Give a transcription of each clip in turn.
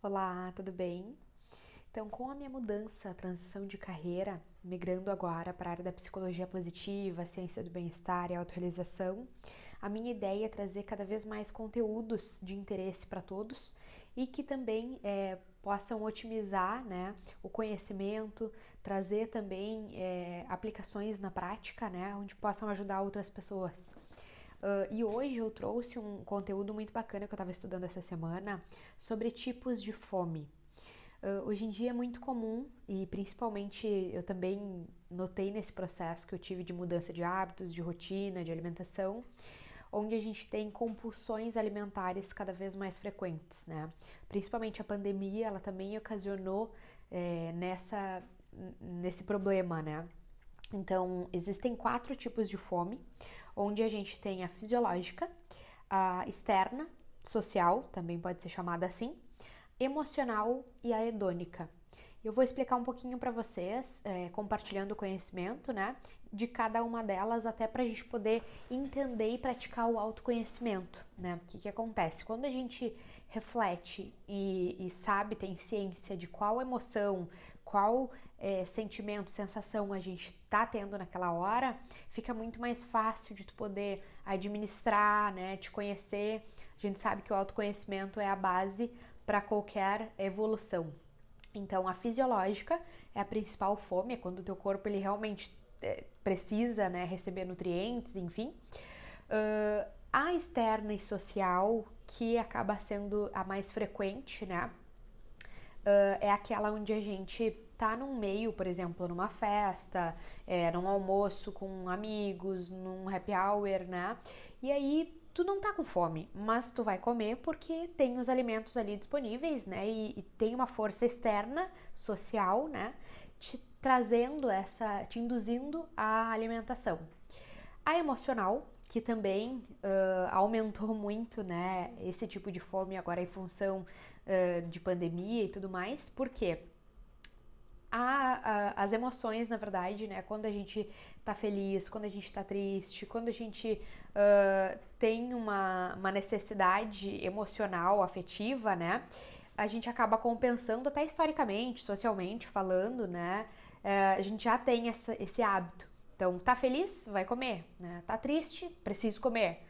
Olá, tudo bem? Então, com a minha mudança, transição de carreira, migrando agora para a área da psicologia positiva, ciência do bem-estar e autorrealização, a minha ideia é trazer cada vez mais conteúdos de interesse para todos e que também possam otimizar, né, o conhecimento, trazer também aplicações na prática, né, onde possam ajudar outras pessoas. E hoje eu trouxe um conteúdo muito bacana que eu estava estudando essa semana sobre tipos de fome. Hoje em dia é muito comum, e principalmente eu também notei nesse processo que eu tive de mudança de hábitos, de rotina, de alimentação, onde a gente tem compulsões alimentares cada vez mais frequentes, né? Principalmente a pandemia, ela também ocasionou nesse problema, né? Então, existem 4 tipos de fome, onde a gente tem a fisiológica, a externa, social, também pode ser chamada assim, emocional e a hedônica. Eu vou explicar um pouquinho para vocês, compartilhando o conhecimento, né, de cada uma delas, até para a gente poder entender e praticar o autoconhecimento, né? O que acontece? Quando a gente reflete e sabe, tem ciência de qual emoção, qual sentimento, sensação a gente tá tendo naquela hora, fica muito mais fácil de tu poder administrar, né, te conhecer. A gente sabe que o autoconhecimento é a base para qualquer evolução. Então, a fisiológica é a principal fome, é quando o teu corpo ele realmente precisa, né, receber nutrientes, enfim. A externa e social, que acaba sendo a mais frequente, né, é aquela onde a gente tá num meio, por exemplo, numa festa, num almoço com amigos, num happy hour, né? E aí tu não tá com fome, mas tu vai comer porque tem os alimentos ali disponíveis, né? E tem uma força externa, social, né? Te trazendo te induzindo à alimentação. A emocional, que também aumentou muito, né, esse tipo de fome agora em função de pandemia e tudo mais, porque as emoções, na verdade, né, quando a gente tá feliz, quando a gente tá triste, quando a gente tem uma necessidade emocional, afetiva, né, a gente acaba compensando até historicamente, socialmente falando, né, a gente já tem esse hábito. Então, tá feliz? Vai comer, né? Tá triste? Preciso comer.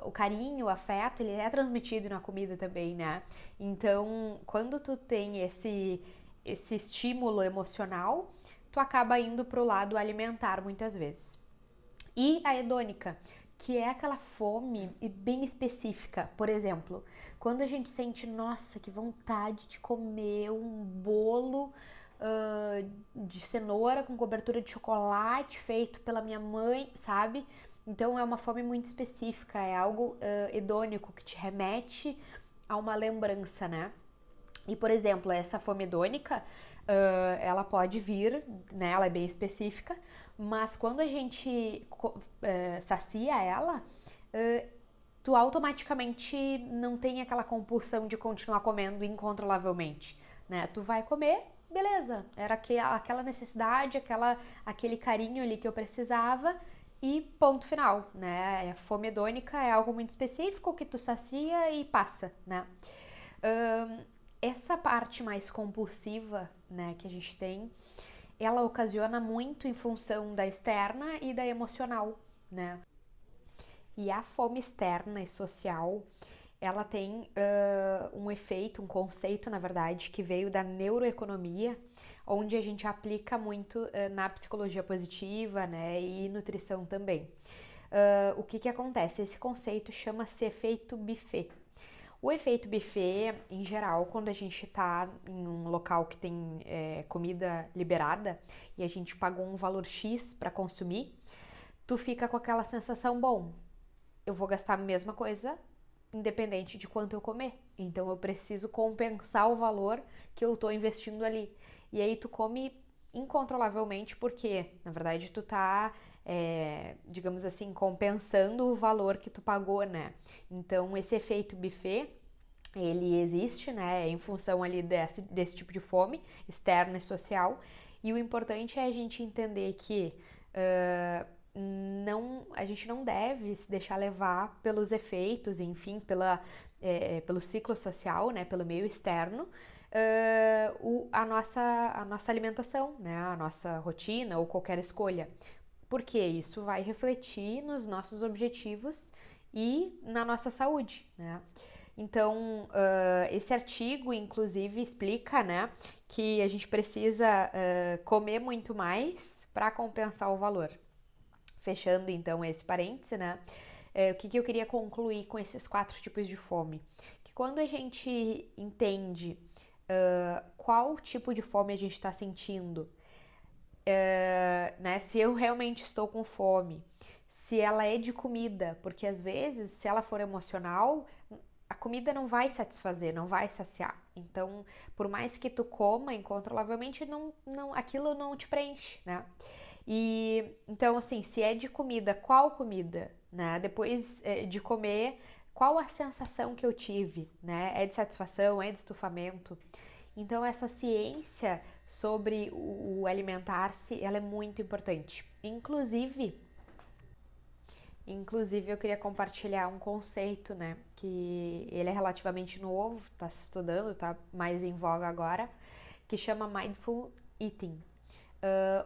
O carinho, o afeto, ele é transmitido na comida também, né? Então, quando tu tem esse estímulo emocional, tu acaba indo pro lado alimentar muitas vezes. E a hedônica, que é aquela fome bem específica. Por exemplo, quando a gente sente, nossa, que vontade de comer um bolo de cenoura com cobertura de chocolate feito pela minha mãe, sabe? Então é uma fome muito específica, é algo hedônico que te remete a uma lembrança, né? E, por exemplo, essa fome hedônica, ela pode vir, né? Ela é bem específica, mas quando a gente sacia ela, tu automaticamente não tem aquela compulsão de continuar comendo incontrolavelmente, né? Tu vai comer, beleza, era aquela necessidade, aquele carinho ali que eu precisava e ponto final, né? A fome hedônica é algo muito específico que tu sacia e passa, né? Essa parte mais compulsiva, né, que a gente tem, ela ocasiona muito em função da externa e da emocional, né? E a fome externa e social, ela tem um efeito, um conceito, na verdade, que veio da neuroeconomia, onde a gente aplica muito na psicologia positiva, né, e nutrição também. O que acontece? Esse conceito chama-se efeito buffet. O efeito buffet, em geral, quando a gente está em um local que tem comida liberada e a gente pagou um valor X para consumir, tu fica com aquela sensação, bom, eu vou gastar a mesma coisa independente de quanto eu comer. Então eu preciso compensar o valor que eu tô investindo ali. E aí tu come incontrolavelmente porque, na verdade, tu tá, digamos assim, compensando o valor que tu pagou, né? Então esse efeito buffet, ele existe, né, em função ali desse tipo de fome externa e social. E o importante é a gente entender que a gente não deve se deixar levar pelos efeitos, enfim, pelo ciclo social, né, pelo meio externo, a nossa alimentação, né, a nossa rotina ou qualquer escolha, porque isso vai refletir nos nossos objetivos e na nossa saúde, né? Então, esse artigo, inclusive, explica, né, que a gente precisa comer muito mais para compensar o valor. Fechando, então, esse parêntese, né? O que eu queria concluir com esses 4 tipos de fome? Que quando a gente entende qual tipo de fome a gente está sentindo, né? Se eu realmente estou com fome, se ela é de comida, porque às vezes, se ela for emocional, a comida não vai satisfazer, não vai saciar. Então, por mais que tu coma incontrolavelmente, aquilo não te preenche, né? E então, assim, se é de comida, qual comida, né? Depois de comer, qual a sensação que eu tive, né? É de satisfação, é de estufamento. Então, essa ciência sobre o alimentar-se, ela é muito importante. Inclusive, eu queria compartilhar um conceito, né? Que ele é relativamente novo, está se estudando, está mais em voga agora, que chama Mindful Eating.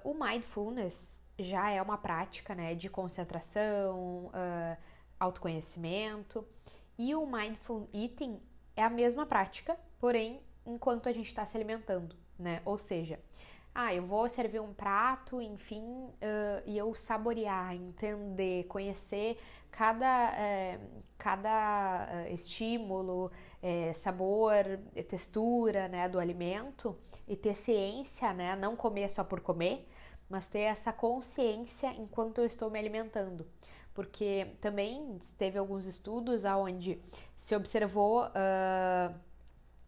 O mindfulness já é uma prática, né, de concentração, autoconhecimento, e o mindful eating é a mesma prática, porém, enquanto a gente está se alimentando, né? Ou seja, eu vou servir um prato, enfim, e eu saborear, entender, conhecer cada estímulo, sabor, textura, né, do alimento e ter ciência, né, não comer só por comer, mas ter essa consciência enquanto eu estou me alimentando. Porque também teve alguns estudos onde se observou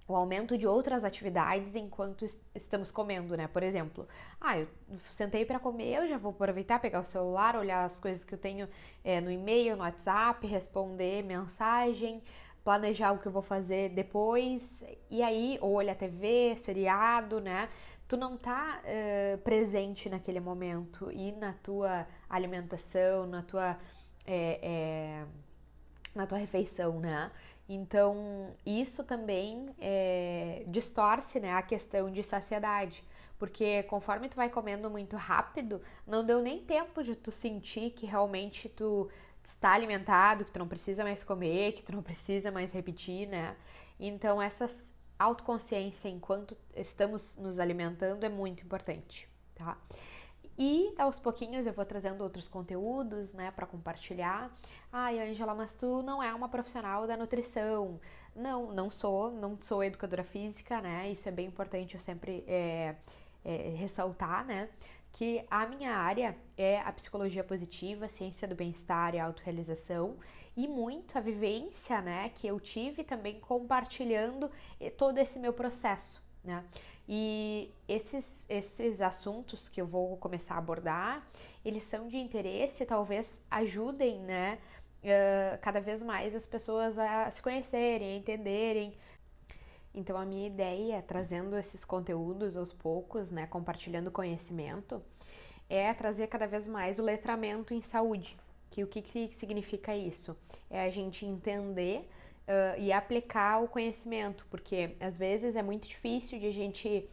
o aumento de outras atividades enquanto estamos comendo, né? Por exemplo, eu sentei para comer, eu já vou aproveitar, pegar o celular, olhar as coisas que eu tenho no e-mail, no WhatsApp, responder mensagem, planejar o que eu vou fazer depois, e aí, ou olhar TV, seriado, né? Tu não tá presente naquele momento e na tua alimentação, na tua refeição, né? Então, isso também distorce, né, a questão de saciedade, porque conforme tu vai comendo muito rápido, não deu nem tempo de tu sentir que realmente tu está alimentado, que tu não precisa mais comer, que tu não precisa mais repetir, né? Então, essa autoconsciência enquanto estamos nos alimentando é muito importante, tá? E aos pouquinhos eu vou trazendo outros conteúdos, né, para compartilhar. Ângela, mas tu não é uma profissional da nutrição. Não sou educadora física, né? Isso é bem importante eu sempre ressaltar, né? Que a minha área é a psicologia positiva, ciência do bem-estar e autorrealização, e muito a vivência, né, que eu tive também compartilhando todo esse meu processo, né? E esses assuntos que eu vou começar a abordar, eles são de interesse, talvez ajudem, né, cada vez mais as pessoas a se conhecerem, a entenderem. Então, a minha ideia, trazendo esses conteúdos aos poucos, né, compartilhando conhecimento, é trazer cada vez mais o letramento em saúde. Que o que significa isso? É a gente entender e aplicar o conhecimento, porque às vezes é muito difícil de a gente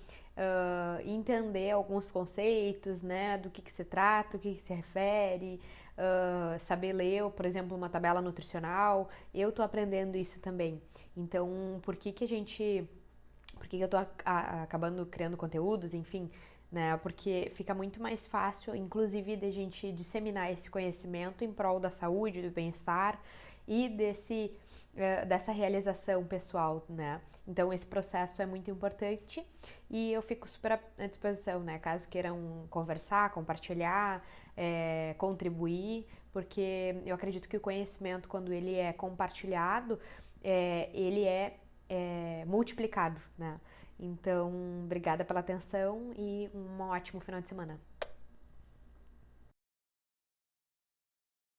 entender alguns conceitos, né, do que se trata, o que se refere, saber ler, por exemplo, uma tabela nutricional. Eu tô aprendendo isso também. Então, por que eu tô acabando criando conteúdos, enfim, né? Porque fica muito mais fácil, inclusive, de a gente disseminar esse conhecimento em prol da saúde, do bem-estar e dessa realização pessoal, né? Então, esse processo é muito importante e eu fico super à disposição, né? Caso queiram conversar, compartilhar, contribuir, porque eu acredito que o conhecimento, quando ele é compartilhado, ele é multiplicado, né? Então, obrigada pela atenção e um ótimo final de semana.